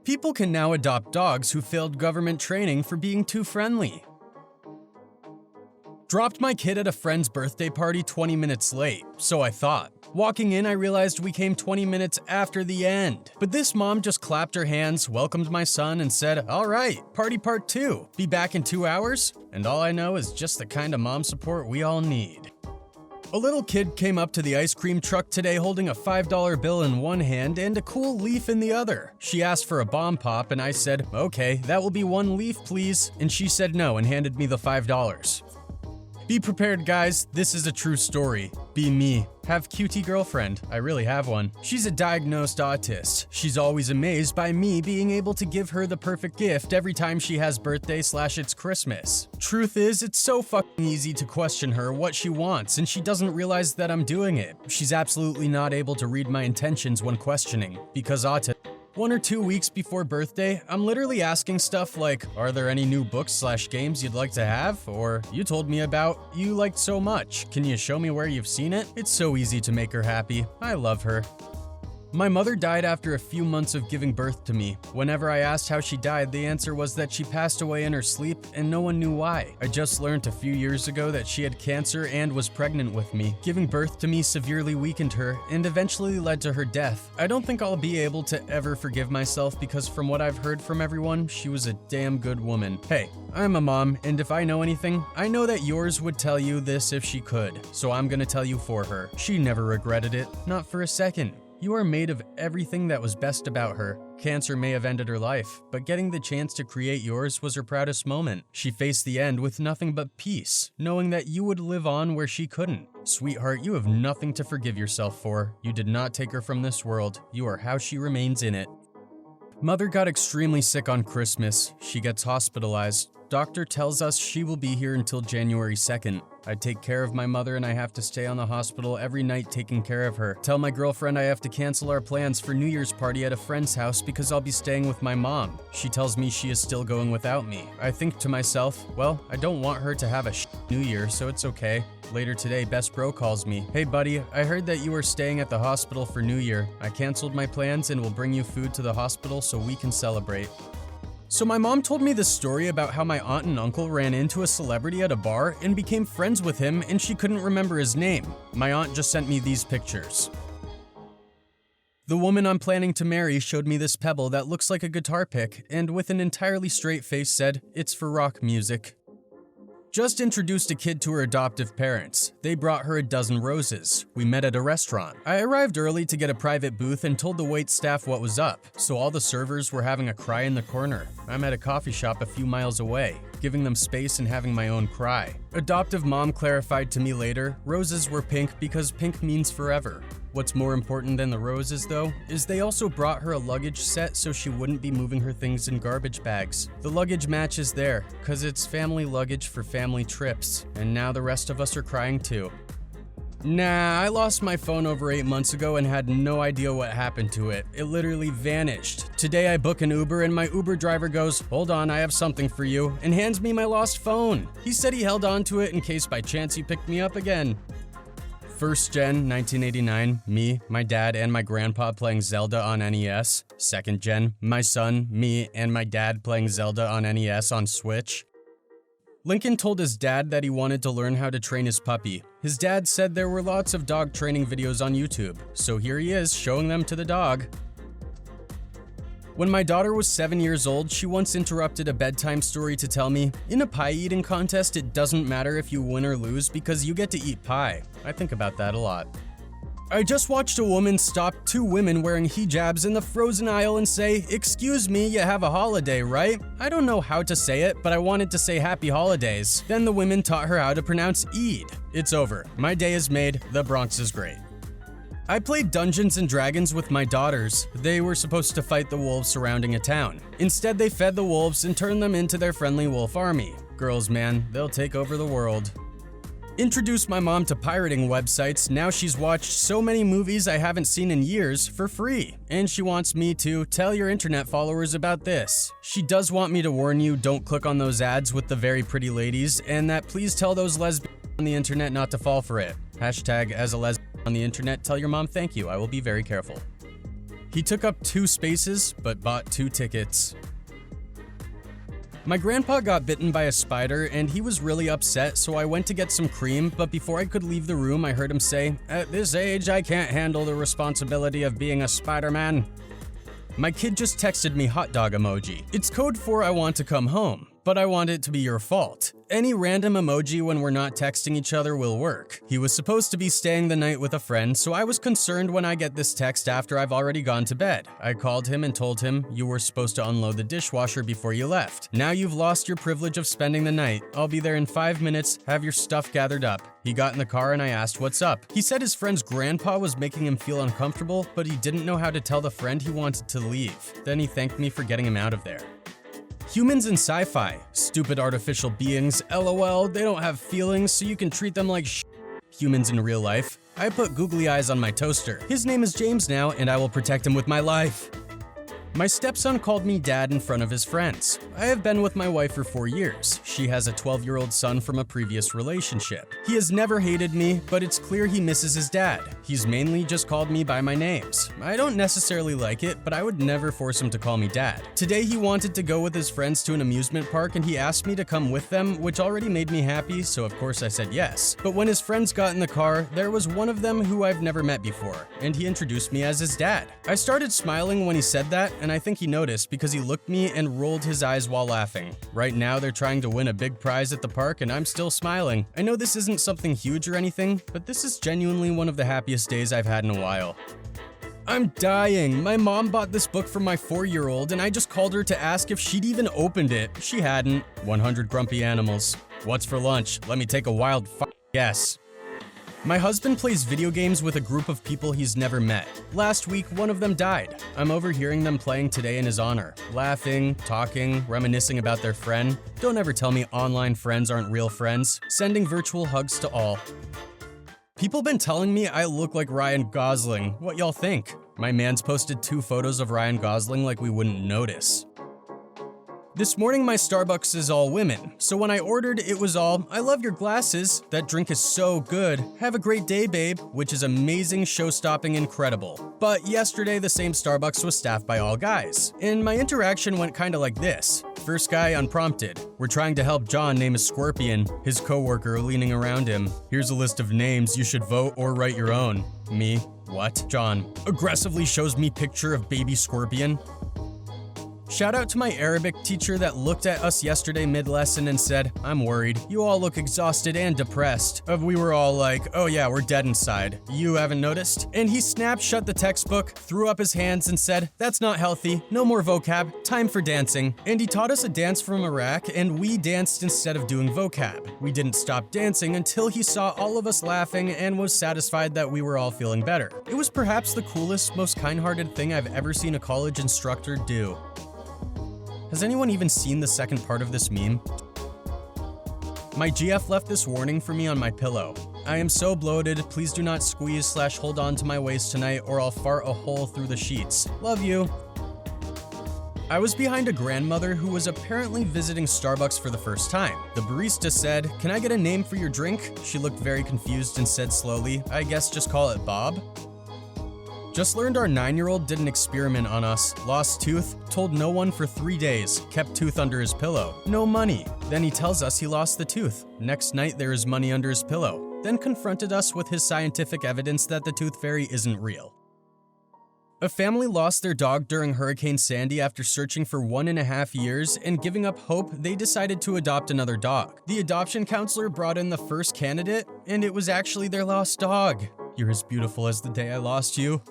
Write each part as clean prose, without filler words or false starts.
People can now adopt dogs who failed government training for being too friendly. Dropped my kid at a friend's birthday party 20 minutes late, so I thought. Walking in, I realized we came 20 minutes after the end. But this mom just clapped her hands, welcomed my son, and said, "All right, party part 2. Be back in 2 hours?" And all I know is just the kind of mom support we all need. A little kid came up to the ice cream truck today holding a $5 bill in one hand and a cool leaf in the other. She asked for a bomb pop and I said, "Okay, that will be 1 leaf please." And she said no and handed me the $5. Be prepared, guys, this is a true story. Be me. Have cutie girlfriend. I really have one. She's a diagnosed autist. She's always amazed by me being able to give her the perfect gift every time she has birthday/it's Christmas. Truth is, it's so fucking easy to question her what she wants and she doesn't realize that I'm doing it. She's absolutely not able to read my intentions when questioning, because autism. 1 or 2 weeks before birthday, I'm literally asking stuff like, "Are there any new books/games you'd like to have?" Or, "You told me about you liked so much. Can you show me where you've seen it?" It's so easy to make her happy. I love her. My mother died after a few months of giving birth to me. Whenever I asked how she died, the answer was that she passed away in her sleep and no one knew why. I just learned a few years ago that she had cancer and was pregnant with me. Giving birth to me severely weakened her and eventually led to her death. I don't think I'll be able to ever forgive myself because from what I've heard from everyone, she was a damn good woman. Hey, I'm a mom, and if I know anything, I know that yours would tell you this if she could. So I'm gonna tell you for her. She never regretted it, not for a second. You are made of everything that was best about her. Cancer may have ended her life, but getting the chance to create yours was her proudest moment. She faced the end with nothing but peace, knowing that you would live on where she couldn't. Sweetheart, you have nothing to forgive yourself for. You did not take her from this world. You are how she remains in it. Mother got extremely sick on Christmas. She gets hospitalized. Doctor tells us she will be here until January 2nd. I take care of my mother and I have to stay on the hospital every night taking care of her. Tell my girlfriend I have to cancel our plans for New Year's party at a friend's house because I'll be staying with my mom. She tells me she is still going without me. I think to myself, well, I don't want her to have a New Year, so it's okay. Later today, best bro calls me. "Hey buddy, I heard that you were staying at the hospital for New Year. I canceled my plans and will bring you food to the hospital so we can celebrate." So my mom told me this story about how my aunt and uncle ran into a celebrity at a bar and became friends with him and she couldn't remember his name. My aunt just sent me these pictures. The woman I'm planning to marry showed me this pebble that looks like a guitar pick and with an entirely straight face said, "It's for rock music." Just introduced a kid to her adoptive parents. They brought her a dozen roses. We met at a restaurant. I arrived early to get a private booth and told the wait staff what was up, so all the servers were having a cry in the corner. I'm at a coffee shop a few miles away, giving them space and having my own cry. Adoptive mom clarified to me later, roses were pink because pink means forever. What's more important than the roses though, is they also brought her a luggage set so she wouldn't be moving her things in garbage bags. The luggage match is there, cause it's family luggage for family trips, and now the rest of us are crying too. Nah, I lost my phone over 8 months ago and had no idea what happened to it. It literally vanished. Today I book an Uber and my Uber driver goes, "Hold on, I have something for you," and hands me my lost phone. He said he held on to it in case by chance he picked me up again. First gen, 1989, me, my dad, and my grandpa playing Zelda on NES. Second gen, my son, me, and my dad playing Zelda on NES on Switch. Lincoln told his dad that he wanted to learn how to train his puppy. His dad said there were lots of dog training videos on YouTube, so here he is showing them to the dog. When my daughter was 7 years old, she once interrupted a bedtime story to tell me, "In a pie eating contest, it doesn't matter if you win or lose because you get to eat pie." I think about that a lot. I just watched a woman stop 2 women wearing hijabs in the frozen aisle and say, "Excuse me, you have a holiday, right?" I don't know how to say it, but I wanted to say happy holidays. Then the women taught her how to pronounce Eid. It's over. My day is made. The Bronx is great. I played Dungeons and Dragons with my daughters. They were supposed to fight the wolves surrounding a town. Instead, they fed the wolves and turned them into their friendly wolf army. Girls, man, they'll take over the world. Introduced my mom to pirating websites. Now she's watched so many movies I haven't seen in years for free. And she wants me to tell your internet followers about this. She does want me to warn you, don't click on those ads with the very pretty ladies, and that please tell those lesbians on the internet not to fall for it. Hashtag as a lesbian on the internet, tell your mom thank you. I will be very careful. He took up 2 spaces, but bought 2 tickets. My grandpa got bitten by a spider and he was really upset, so I went to get some cream, but before I could leave the room, I heard him say, "At this age, I can't handle the responsibility of being a Spider-Man." My kid just texted me hot dog emoji. It's code for I want to come home, but I want it to be your fault. Any random emoji when we're not texting each other will work. He was supposed to be staying the night with a friend, so I was concerned when I get this text after I've already gone to bed. I called him and told him, "You were supposed to unload the dishwasher before you left. Now you've lost your privilege of spending the night. I'll be there in 5 minutes, have your stuff gathered up." He got in the car and I asked what's up. He said his friend's grandpa was making him feel uncomfortable, but he didn't know how to tell the friend he wanted to leave. Then he thanked me for getting him out of there. Humans in sci-fi. Stupid artificial beings. LOL, they don't have feelings, so you can treat them like humans in real life. I put googly eyes on my toaster. His name is James now, and I will protect him with my life. My stepson called me dad in front of his friends. I have been with my wife for 4 years. She has a 12-year-old son from a previous relationship. He has never hated me, but it's clear he misses his dad. He's mainly just called me by my names. I don't necessarily like it, but I would never force him to call me dad. Today he wanted to go with his friends to an amusement park and he asked me to come with them, which already made me happy, so of course I said yes. But when his friends got in the car, there was one of them who I've never met before, and he introduced me as his dad. I started smiling when he said that, and I think he noticed because he looked me and rolled his eyes while laughing. Right now they're trying to win a big prize at the park and I'm still smiling. I know this isn't something huge or anything, but this is genuinely one of the happiest days I've had in a while. I'm dying. My mom bought this book for my 4-year-old and I just called her to ask if she'd even opened it. She hadn't. 100 Grumpy Animals. What's for lunch? Let me take a wild guess. My husband plays video games with a group of people he's never met. Last week, one of them died. I'm overhearing them playing today in his honor. Laughing, talking, reminiscing about their friend. Don't ever tell me online friends aren't real friends. Sending virtual hugs to all. People been telling me I look like Ryan Gosling. What y'all think? My man's posted 2 photos of Ryan Gosling like we wouldn't notice. This morning my Starbucks is all women, so when I ordered it was all, "I love your glasses, that drink is so good, have a great day babe," which is amazing, show-stopping, incredible. But yesterday the same Starbucks was staffed by all guys, and my interaction went kinda like this. First guy unprompted. "We're trying to help John name a scorpion." His coworker leaning around him. "Here's a list of names, you should vote or write your own." Me, what? John aggressively shows me picture of baby scorpion. Shout out to my Arabic teacher that looked at us yesterday mid-lesson and said, "I'm worried. You all look exhausted and depressed." We were all like, "Oh yeah, we're dead inside. You haven't noticed?" And he snapped shut the textbook, threw up his hands and said, "That's not healthy. No more vocab. Time for dancing." And he taught us a dance from Iraq and we danced instead of doing vocab. We didn't stop dancing until he saw all of us laughing and was satisfied that we were all feeling better. It was perhaps the coolest, most kind-hearted thing I've ever seen a college instructor do. Has anyone even seen the second part of this meme? My GF left this warning for me on my pillow. "I am so bloated, please do not squeeze/hold on to my waist tonight or I'll fart a hole through the sheets. Love you." I was behind a grandmother who was apparently visiting Starbucks for the first time. The barista said, "Can I get a name for your drink?" She looked very confused and said slowly, "I guess just call it Bob." Just learned our 9-year-old did an experiment on us. Lost tooth, told no one for 3 days, kept tooth under his pillow. No money. Then he tells us he lost the tooth. Next night there is money under his pillow. Then confronted us with his scientific evidence that the tooth fairy isn't real. A family lost their dog during Hurricane Sandy after searching for 1.5 years and giving up hope, they decided to adopt another dog. The adoption counselor brought in the first candidate, and it was actually their lost dog. "You're as beautiful as the day I lost you."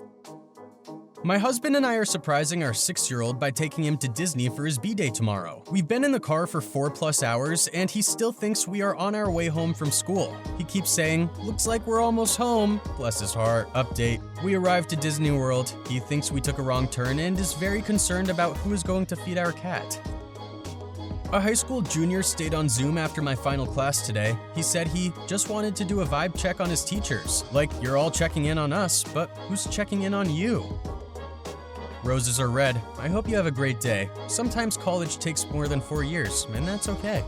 My husband and I are surprising our 6-year-old by taking him to Disney for his B-Day tomorrow. We've been in the car for 4+ hours and he still thinks we are on our way home from school. He keeps saying, "Looks like we're almost home." Bless his heart. Update. We arrived to Disney World. He thinks we took a wrong turn and is very concerned about who is going to feed our cat. A high school junior stayed on Zoom after my final class today. He said he just wanted to do a vibe check on his teachers. Like, you're all checking in on us, but who's checking in on you? Roses are red. I hope you have a great day. Sometimes college takes more than 4 years, and that's okay.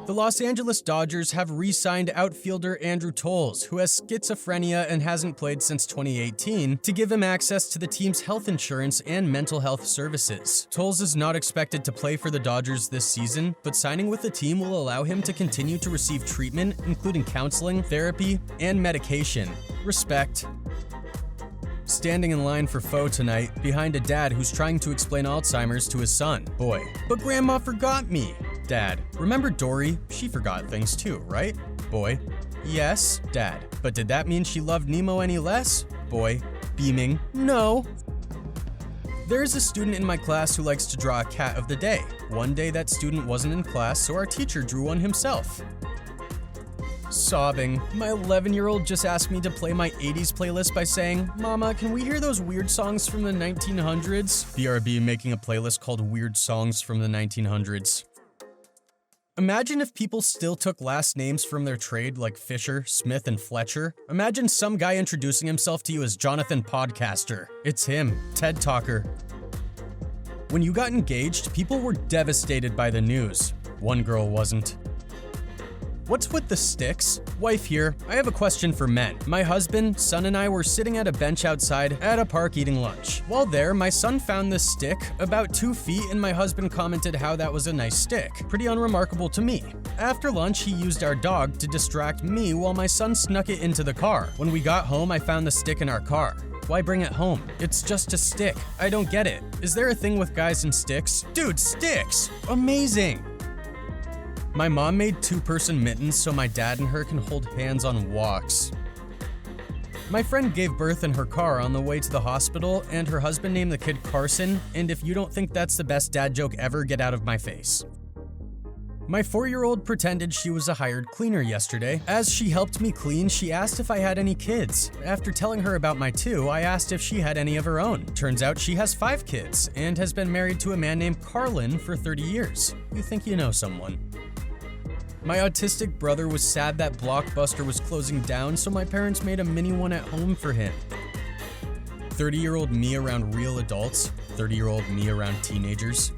The Los Angeles Dodgers have re-signed outfielder Andrew Toles, who has schizophrenia and hasn't played since 2018, to give him access to the team's health insurance and mental health services. Toles is not expected to play for the Dodgers this season, but signing with the team will allow him to continue to receive treatment, including counseling, therapy, and medication. Respect. Standing in line for pho tonight, behind a dad who's trying to explain Alzheimer's to his son. Boy, but grandma forgot me. Dad, remember Dory? She forgot things too, right? Boy, yes. Dad, but did that mean she loved Nemo any less? Boy, beaming, no. There is a student in my class who likes to draw a cat of the day. One day that student wasn't in class, so our teacher drew one himself. Sobbing. My 11-year-old just asked me to play my 80s playlist by saying, "Mama, can we hear those weird songs from the 1900s? BRB making a playlist called Weird Songs from the 1900s. Imagine if people still took last names from their trade like Fisher, Smith, and Fletcher. Imagine some guy introducing himself to you as Jonathan Podcaster. It's him, TED Talker. When you got engaged, people were devastated by the news. One girl wasn't. What's with the sticks? Wife here, I have a question for men. My husband, son, and I were sitting at a bench outside at a park eating lunch. While there, my son found this stick about 2 feet and my husband commented how that was a nice stick. Pretty unremarkable to me. After lunch, he used our dog to distract me while my son snuck it into the car. When we got home, I found the stick in our car. Why bring it home? It's just a stick. I don't get it. Is there a thing with guys and sticks? Dude, sticks! Amazing! My mom made 2-person mittens so my dad and her can hold hands on walks. My friend gave birth in her car on the way to the hospital, and her husband named the kid Carson, and if you don't think that's the best dad joke ever, get out of my face. My 4-year-old pretended she was a hired cleaner yesterday. As she helped me clean, she asked if I had any kids. After telling her about my 2, I asked if she had any of her own. Turns out she has 5 kids, and has been married to a man named Carlin for 30 years. You think you know someone. My autistic brother was sad that Blockbuster was closing down, so my parents made a mini one at home for him. 30-year-old me around real adults, 30-year-old me around teenagers.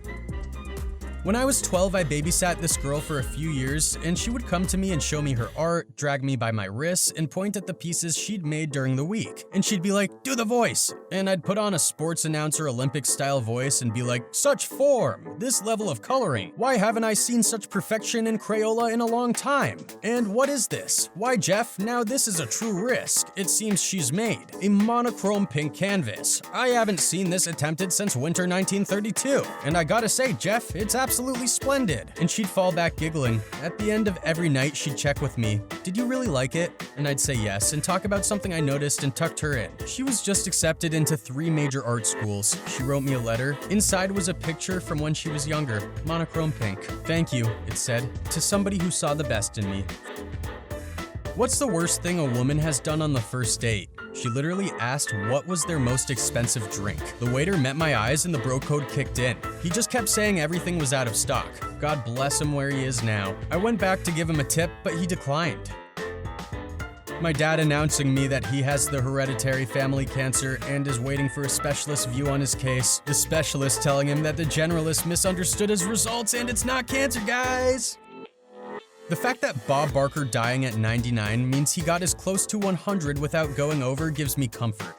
When I was 12, I babysat this girl for a few years, and she would come to me and show me her art, drag me by my wrists, and point at the pieces she'd made during the week. And she'd be like, "Do the voice!" And I'd put on a sports announcer Olympic-style voice and be like, "Such form! This level of coloring! Why haven't I seen such perfection in Crayola in a long time? And what is this? Why, Jeff, now this is a true risk. It seems she's made a monochrome pink canvas. I haven't seen this attempted since winter 1932. And I gotta say, Jeff, it's absolutely splendid." And she'd fall back giggling. At the end of every night, she'd check with me. "Did you really like it?" And I'd say yes, and talk about something I noticed and tucked her in. She was just accepted into 3 major art schools. She wrote me a letter. Inside was a picture from when she was younger, monochrome pink. "Thank you," it said, "to somebody who saw the best in me." What's the worst thing a woman has done on the first date? She literally asked what was their most expensive drink. The waiter met my eyes and the bro code kicked in. He just kept saying everything was out of stock. God bless him where he is now. I went back to give him a tip, but he declined. My dad announcing me that he has the hereditary family cancer and is waiting for a specialist view on his case. The specialist telling him that the generalist misunderstood his results and it's not cancer, guys! The fact that Bob Barker dying at 99 means he got as close to 100 without going over gives me comfort.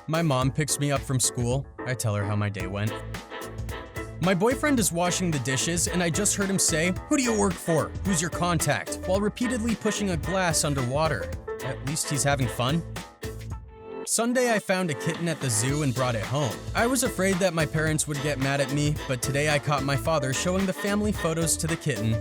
My mom picks me up from school. I tell her how my day went. My boyfriend is washing the dishes and I just heard him say, "Who do you work for? Who's your contact?" while repeatedly pushing a glass underwater. At least he's having fun. Sunday, I found a kitten at the zoo and brought it home. I was afraid that my parents would get mad at me, but today I caught my father showing the family photos to the kitten.